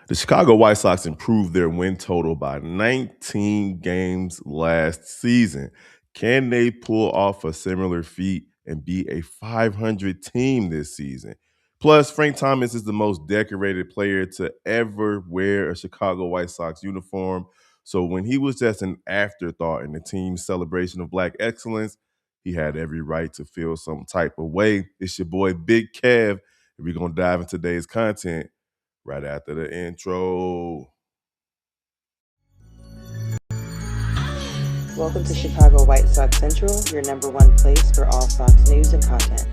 The Chicago White Sox improved their win total by 19 games last season. Can they pull off a similar feat and be a 500 team this season? Plus, Frank Thomas is the most decorated player to ever wear a Chicago White Sox uniform. So when he was just an afterthought in the team's celebration of Black excellence, he had every right to feel some type of way. It's your boy Big Kev, and we're going to dive into today's content right after the intro. Welcome to Chicago White Sox Central, your number one place for all Sox news and content.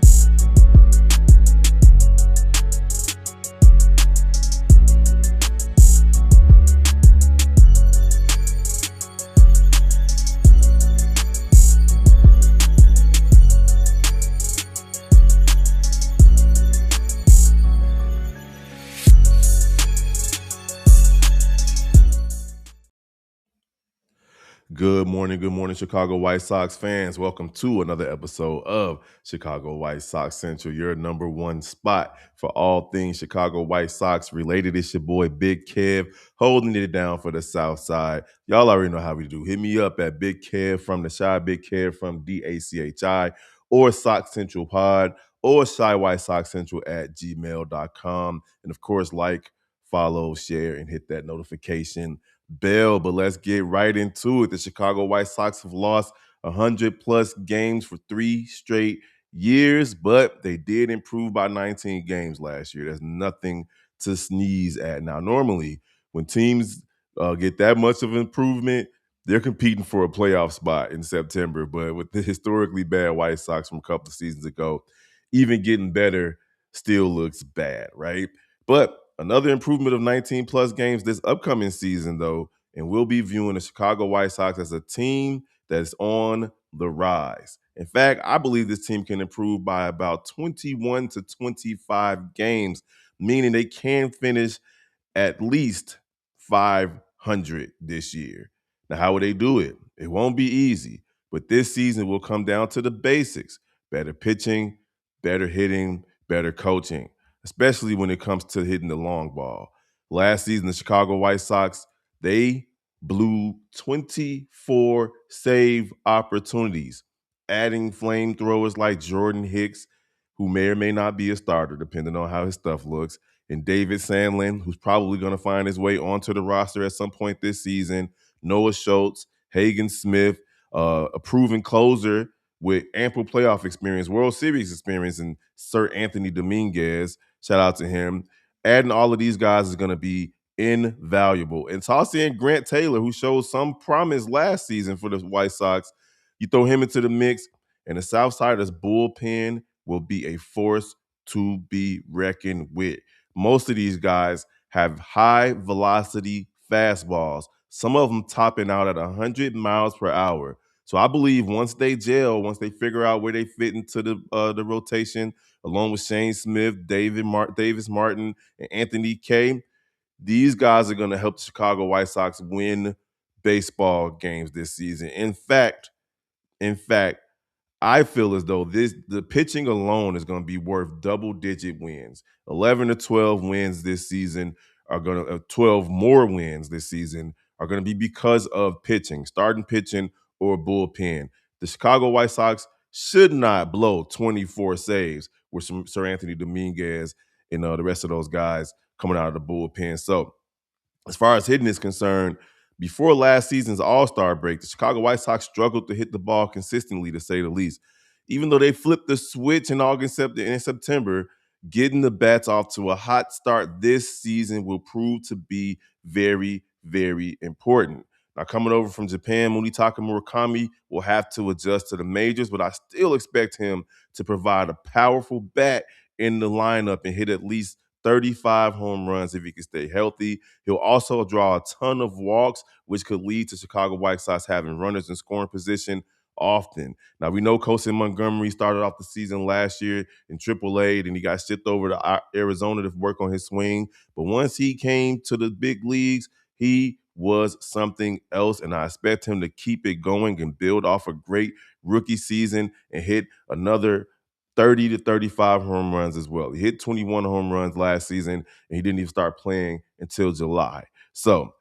Good morning, Chicago White Sox fans. Welcome to another episode of Chicago White Sox Central, your number one spot for all things Chicago White Sox related. It's your boy Big Kev holding it down for the South Side. Y'all already know how we do. Hit me up at Big Kev from the Shy, Big Kev from DACHI, or Sox Central Pod, or Shy White Sox Central at gmail.com. And of course, like, follow, share, and hit that notification bell. But let's get right into it. The Chicago White Sox have lost 100 plus games for 3 straight years, but they did improve by 19 games last year. There's nothing to sneeze at. Now, normally when teams get that much of improvement, they're competing for a playoff spot in September. But with the historically bad White Sox from a couple of seasons ago, even getting better still looks bad, right? But another improvement of 19 plus games this upcoming season, though, and we'll be viewing the Chicago White Sox as a team that's on the rise. In fact, I believe this team can improve by about 21 to 25 games, meaning they can finish at least 500 this year. Now, how will they do it? It won't be easy, but this season will come down to the basics: better pitching, better hitting, better coaching, especially when it comes to hitting the long ball. Last season, the Chicago White Sox, they blew 24 save opportunities, adding flamethrowers like Jordan Hicks, who may or may not be a starter, depending on how his stuff looks, and David Sandlin, who's probably going to find his way onto the roster at some point this season, Noah Schultz, Hagen Smith, a proven closer with ample playoff experience, World Series experience, and Sir Anthony Dominguez. Shout out to him. Adding all of these guys is going to be invaluable. And toss in Grant Taylor, who showed some promise last season for the White Sox. You throw him into the mix, and the Southsiders bullpen will be a force to be reckoned with. Most of these guys have high velocity fastballs, some of them topping out at 100 miles per hour. So I believe once they gel, once they figure out where they fit into the rotation, along with Shane Smith, Davis Martin, and Anthony Kay, these guys are going to help the Chicago White Sox win baseball games this season. In fact, I feel as though the pitching alone is going to be worth double-digit wins. 11 to 12 wins this season are going to 12 more wins this season are going to be because of pitching, starting pitching or bullpen. The Chicago White Sox should not blow 24 saves with Sir Anthony Dominguez and the rest of those guys coming out of the bullpen. So, as far as hitting is concerned, before last season's All-Star break, the Chicago White Sox struggled to hit the ball consistently, to say the least. Even though they flipped the switch in August and September, getting the bats off to a hot start this season will prove to be very, very important. Now, coming over from Japan, Munetaka Murakami will have to adjust to the majors, but I still expect him to provide a powerful bat in the lineup and hit at least 35 home runs if he can stay healthy. He'll also draw a ton of walks, which could lead to Chicago White Sox having runners in scoring position often. Now, we know Colson Montgomery started off the season last year in AAA, and he got shipped over to Arizona to work on his swing. But once he came to the big leagues, he was something else, and I expect him to keep it going and build off a great rookie season and hit another 30 to 35 home runs as well. He hit 21 home runs last season, and he didn't even start playing until July. So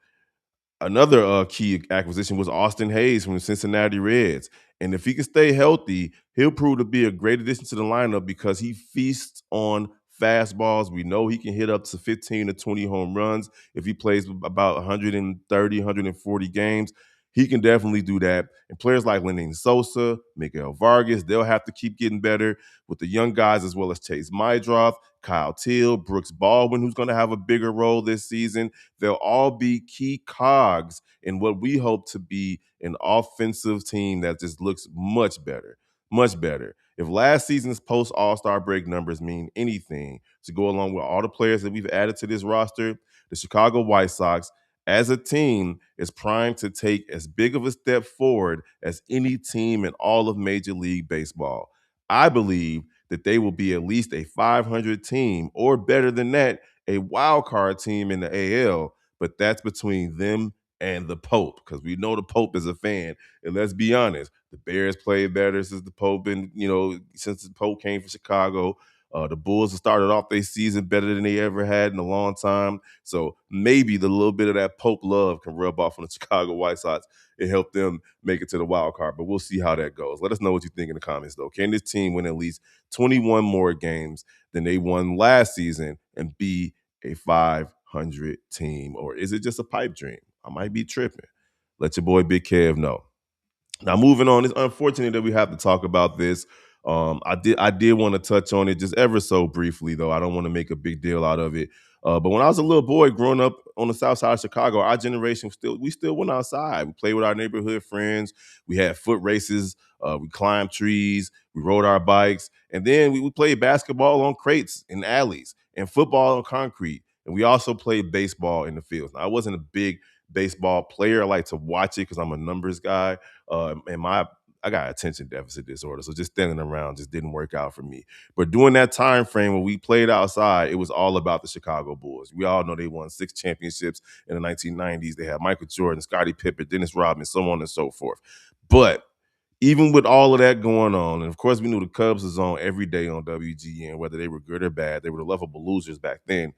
another key acquisition was Austin Hayes from the Cincinnati Reds. And if he can stay healthy, he'll prove to be a great addition to the lineup because he feasts on fastballs. We know he can hit up to 15 to 20 home runs if he plays about 130, 140 games. He can definitely do that. And players like Lenyn Sosa, Miguel Vargas, they'll have to keep getting better with the young guys as well as Chase Mydroth, Kyle Till, Brooks Baldwin, who's going to have a bigger role this season. They'll all be key cogs in what we hope to be an offensive team that just looks much better, much better. If last season's post All-Star break numbers mean anything to go along with all the players that we've added to this roster, the Chicago White Sox as a team is primed to take as big of a step forward as any team in all of Major League Baseball. I believe that they will be at least a 500 team or better than that, a wild card team in the AL, but that's between them and the Pope because we know the Pope is a fan. And let's be honest, the Bears played better since the Pope and since the Pope came from Chicago. The Bulls have started off their season better than they ever had in a long time. So maybe the little bit of that Pope love can rub off on the Chicago White Sox and help them make it to the wild card. But we'll see how that goes. Let us know what you think in the comments, though. Can this team win at least 21 more games than they won last season and be a 500 team? Or is it just a pipe dream? I might be tripping. Let your boy Big Kev know. Now, moving on, it's unfortunate that we have to talk about this. I did want to touch on it just ever so briefly, though. I don't want to make a big deal out of it. But when I was a little boy growing up on the south side of Chicago, our generation still went outside. We played with our neighborhood friends. We had foot races. We climbed trees. We rode our bikes, and then we played basketball on crates in alleys and football on concrete. And we also played baseball in the fields. Now, I wasn't a big baseball player. I like to watch it because I'm a numbers guy. And I got attention deficit disorder, so just standing around just didn't work out for me. But during that time frame when we played outside, it was all about the Chicago Bulls. We all know they won 6 championships in the 1990s. They had Michael Jordan, Scottie Pippen, Dennis Rodman, so on and so forth. But even with all of that going on, and of course we knew the Cubs was on every day on WGN, whether they were good or bad, they were the lovable losers back then.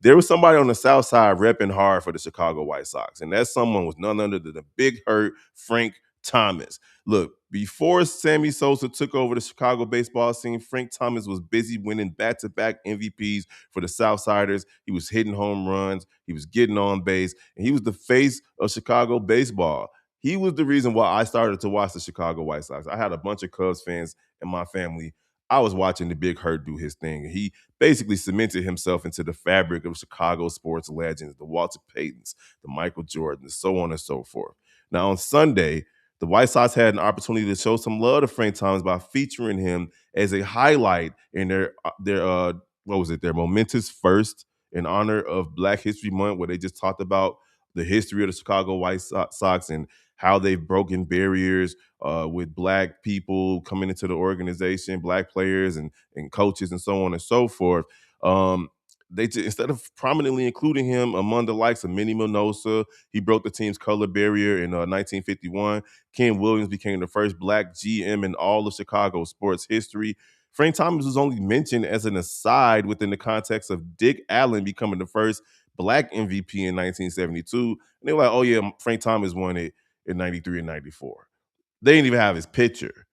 There was somebody on the South Side repping hard for the Chicago White Sox, and that someone was none other than the big hurt Frank Thomas. Look, before Sammy Sosa took over the Chicago baseball scene, Frank Thomas was busy winning back-to-back MVPs for the Southsiders. He was hitting home runs, he was getting on base, and he was the face of Chicago baseball. He was the reason why I started to watch the Chicago White Sox. I had a bunch of Cubs fans in my family. I was watching the Big Hurt do his thing. He basically cemented himself into the fabric of Chicago sports legends, the Walter Paytons, the Michael Jordans, so on and so forth. Now, on Sunday, the White Sox had an opportunity to show some love to Frank Thomas by featuring him as a highlight in their momentous first in honor of Black History Month, where they just talked about the history of the Chicago White Sox and how they've broken barriers with Black people coming into the organization, Black players and coaches and so on and so forth. They just, instead of prominently including him among the likes of Minnie Minosa, he broke the team's color barrier in 1951. Ken Williams became the first Black GM in all of Chicago sports history. Frank Thomas was only mentioned as an aside within the context of Dick Allen becoming the first Black MVP in 1972. And they were like, oh, yeah, Frank Thomas won it in 93 and 94. They didn't even have his picture.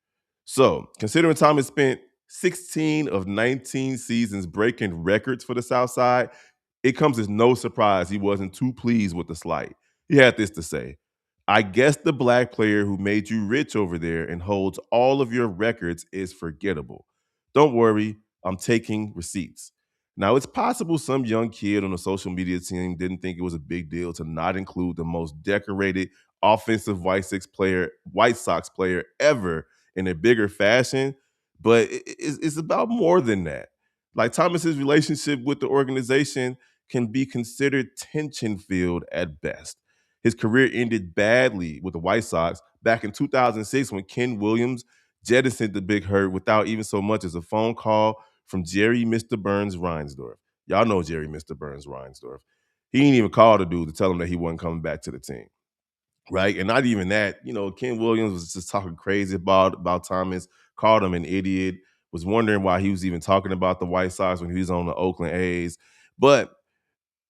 So, considering Thomas spent 16 of 19 seasons breaking records for the South Side, it comes as no surprise he wasn't too pleased with the slight. He had this to say: I guess the Black player who made you rich over there and holds all of your records is forgettable. Don't worry, I'm taking receipts. Now, it's possible some young kid on a social media team didn't think it was a big deal to not include the most decorated offensive White Sox player ever in a bigger fashion, but it's about more than that. Like Thomas's relationship with the organization can be considered tension filled at best. His career ended badly with the White Sox back in 2006 when Ken Williams jettisoned the Big Hurt without even so much as a phone call from Jerry Mr. Burns Reinsdorf. Y'all know Jerry Mr. Burns Reinsdorf. He didn't even call the dude to tell him that he wasn't coming back to the team. Right. And not even that, Ken Williams was just talking crazy about Thomas, called him an idiot, was wondering why he was even talking about the White Sox when he was on the Oakland A's. But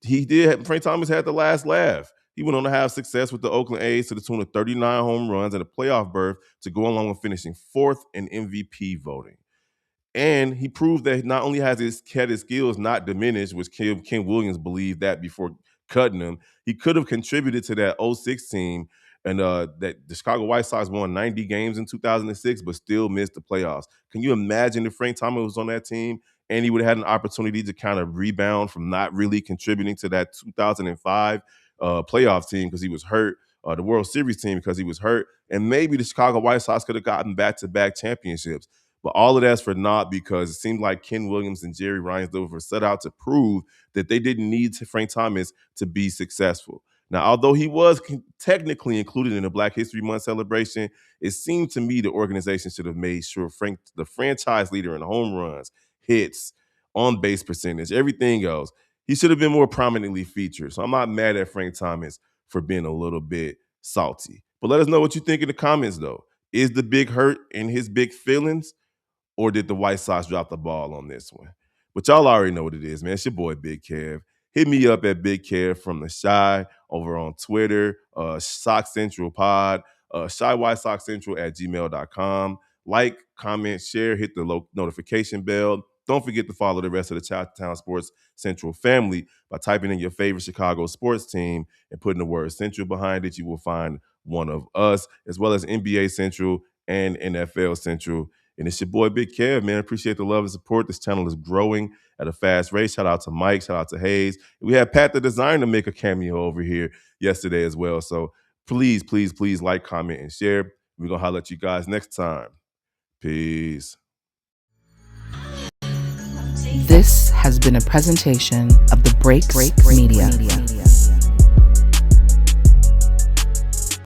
Frank Thomas had the last laugh. He went on to have success with the Oakland A's to the tune of 39 home runs and a playoff berth to go along with finishing fourth in MVP voting. And he proved that not only had his skills not diminished, which Ken Williams believed that before cutting him, he could have contributed to that '06 team. And that the Chicago White Sox won 90 games in 2006, but still missed the playoffs. Can you imagine if Frank Thomas was on that team and he would have had an opportunity to kind of rebound from not really contributing to that 2005 playoff team because he was hurt, the World Series team because he was hurt, and maybe the Chicago White Sox could have gotten back-to-back championships. But all of that's for naught because it seemed like Ken Williams and Jerry Reinsdorf set out to prove that they didn't need Frank Thomas to be successful. Now, although he was technically included in the Black History Month celebration, it seemed to me the organization should have made sure Frank, the franchise leader in home runs, hits, on base percentage, everything else, he should have been more prominently featured. So I'm not mad at Frank Thomas for being a little bit salty. But let us know what you think in the comments, though. Is the big hurt in his big feelings? Or did the White Sox drop the ball on this one? But y'all already know what it is, man. It's your boy Big Kev. Hit me up at Big Kev from the Shy over on Twitter, Sox Central Pod, Shy White Sox Central at gmail.com. Like, comment, share, hit the notification bell. Don't forget to follow the rest of the Chattown Sports Central family by typing in your favorite Chicago sports team and putting the word Central behind it. You will find one of us, as well as NBA Central and NFL Central. And it's your boy Big Kev, man. Appreciate the love and support. This channel is growing at a fast rate. Shout out to Mike. Shout out to Hayes. We had Pat the Designer make a cameo over here yesterday as well. So please, please, please like, comment, and share. We're going to holler at you guys next time. Peace. This has been a presentation of the Break Media.